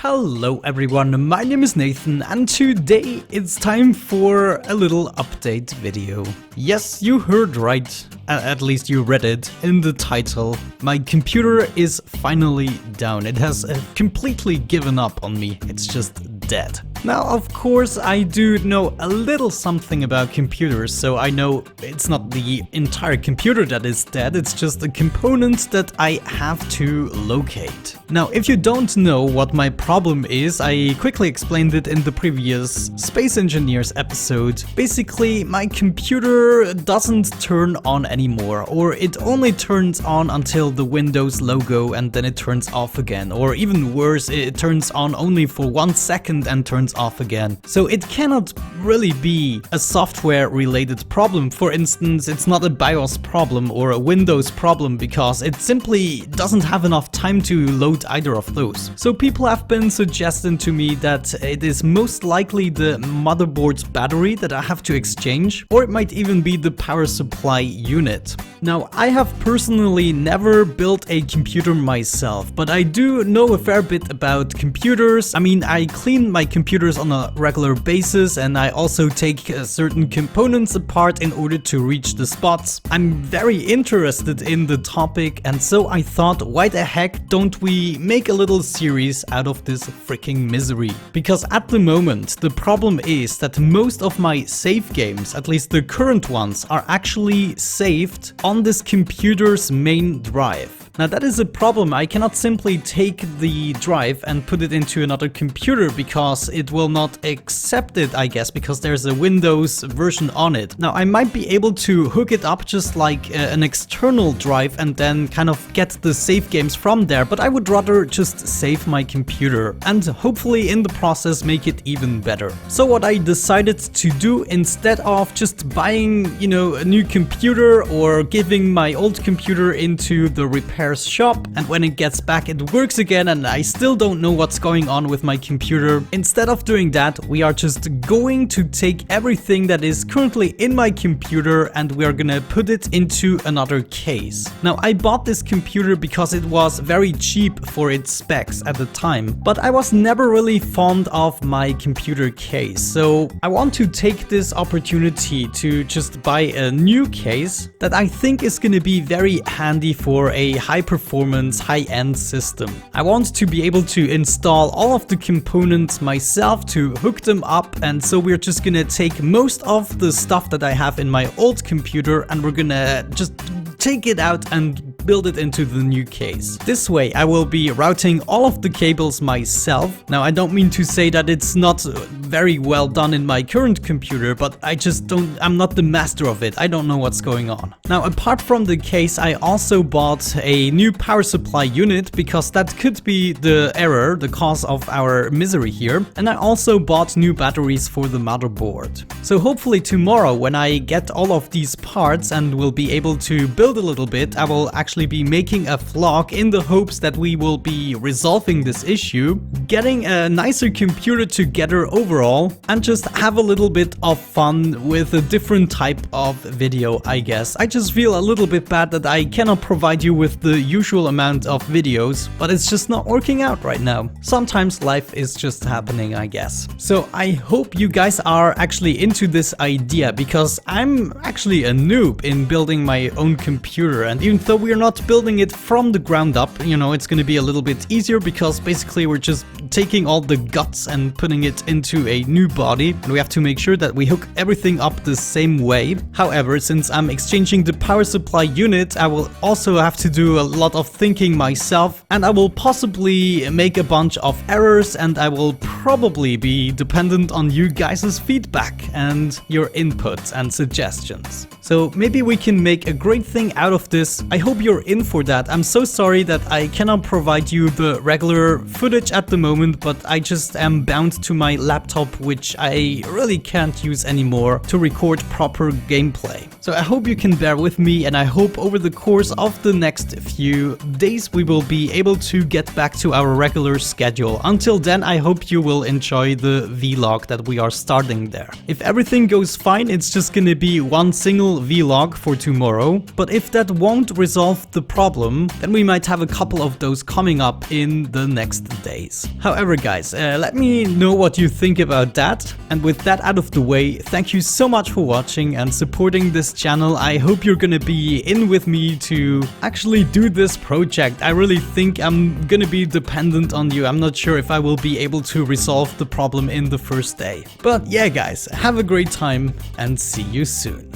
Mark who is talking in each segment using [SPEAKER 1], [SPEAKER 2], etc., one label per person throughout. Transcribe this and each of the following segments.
[SPEAKER 1] Hello everyone, my name is Nathan and today it's time for a little update video. Yes, you heard right, at least you read it in the title. My computer is finally down. It has completely given up on me. It's just dead. Now, of course, I do know a little something about computers, so I know it's not the entire computer that is dead, it's just the components that I have to locate. Now, if you don't know what my problem is, I quickly explained it in the previous Space Engineers episode. Basically, my computer doesn't turn on anymore, or it only turns on until the Windows logo and then it turns off again, or even worse, it turns on only for 1 second and turns off again. So it cannot really be a software related problem. For instance, it's not a BIOS problem or a Windows problem because it simply doesn't have enough time to load either of those. So people have been suggesting to me that it is most likely the motherboard's battery that I have to exchange, or it might even be the power supply unit. Now, I have personally never built a computer myself, but I do know a fair bit about computers. I mean, I clean my computers on a regular basis and I also take certain components apart in order to reach the spots. I'm very interested in the topic, and so I thought, why the heck don't we make a little series out of this freaking misery? Because at the moment, the problem is that most of my save games, at least the current ones, are actually saved on this computer's main drive. Now that is a problem. I cannot simply take the drive and put it into another computer because it will not accept it, I guess, because there's a Windows version on it. Now I might be able to hook it up just like an external drive and then kind of get the save games from there, but I would rather just save my computer and hopefully in the process make it even better. So what I decided to do, instead of just buying, a new computer or giving my old computer into the repair shop and when it gets back it works again and I still don't know what's going on with my computer. Instead of doing that, we are just going to take everything that is currently in my computer and we are gonna put it into another case. Now, I bought this computer because it was very cheap for its specs at the time, but I was never really fond of my computer case. So I want to take this opportunity to just buy a new case that I think is gonna be very handy for a high-performance, high-end system. I want to be able to install all of the components myself, to hook them up, and so we're just gonna take most of the stuff that I have in my old computer and we're gonna just take it out and build it into the new case. This way I will be routing all of the cables myself. Now, I don't mean to say that it's not very well done in my current computer, but I'm not the master of it. I don't know what's going on. Now, apart from the case, I also bought a new power supply unit because that could be the error, the cause of our misery here. And I also bought new batteries for the motherboard. So hopefully tomorrow, when I get all of these parts and will be able to build a little bit, I will actually be making a vlog in the hopes that we will be resolving this issue, getting a nicer computer together overall, and just have a little bit of fun with a different type of video, I guess. I just feel a little bit bad that I cannot provide you with the usual amount of videos, but it's just not working out right now. Sometimes life is just happening, I guess. So I hope you guys are actually into this idea, because I'm actually a noob in building my own computer, and even though we're not building it from the ground up, it's going to be a little bit easier because basically we're just taking all the guts and putting it into a new body, and we have to make sure that we hook everything up the same way. However, since I'm exchanging the power supply unit, I will also have to do a lot of thinking myself, and I will possibly make a bunch of errors, and I will probably be dependent on you guys' feedback and your input and suggestions. So maybe we can make a great thing out of this. I hope you're in for that. I'm so sorry that I cannot provide you the regular footage at the moment, but I just am bound to my laptop, which I really can't use anymore to record proper gameplay. So I hope you can bear with me, and I hope over the course of the next few days we will be able to get back to our regular schedule. Until then, I hope you will enjoy the vlog that we are starting there. If everything goes fine, it's just gonna be one single vlog for tomorrow. But if that won't resolve the problem, then we might have a couple of those coming up in the next days. However, guys, let me know what you think about that. And with that out of the way, thank you so much for watching and supporting this channel. I hope you're gonna be in with me to actually do this project. I really think I'm gonna be dependent on you. I'm not sure if I will be able to resolve the problem in the first day. But yeah, guys, have a great time and see you soon.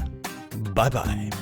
[SPEAKER 1] Bye bye.